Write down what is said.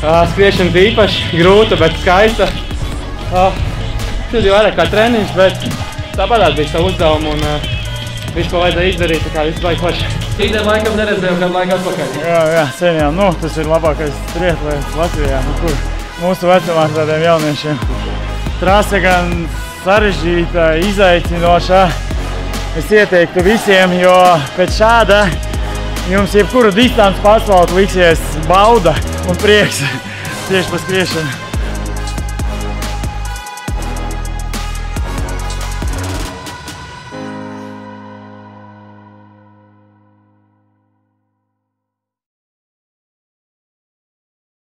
Skriešana bija īpaši grūta, bet skaista. Tas bija vairāk kā treniņš, bet tāpēc bija savu uzdevumu un visu, ko vajadzēja izdarīt, tā kā viss vajag paši. Tīdēm laikam neredzējām kādu laiku atpakaļ. Jā, sen jau. Nu, tas ir labākais triatlons Latvijā, kur mūsu vecumā tādiem jauniešiem. Trase gan sarežģīta, izaicinoša. Es ieteiktu visiem, jo pēc šāda jums jebkuru distanci pa asfaltu liksies bauda un prieks tieši pa skriešanu.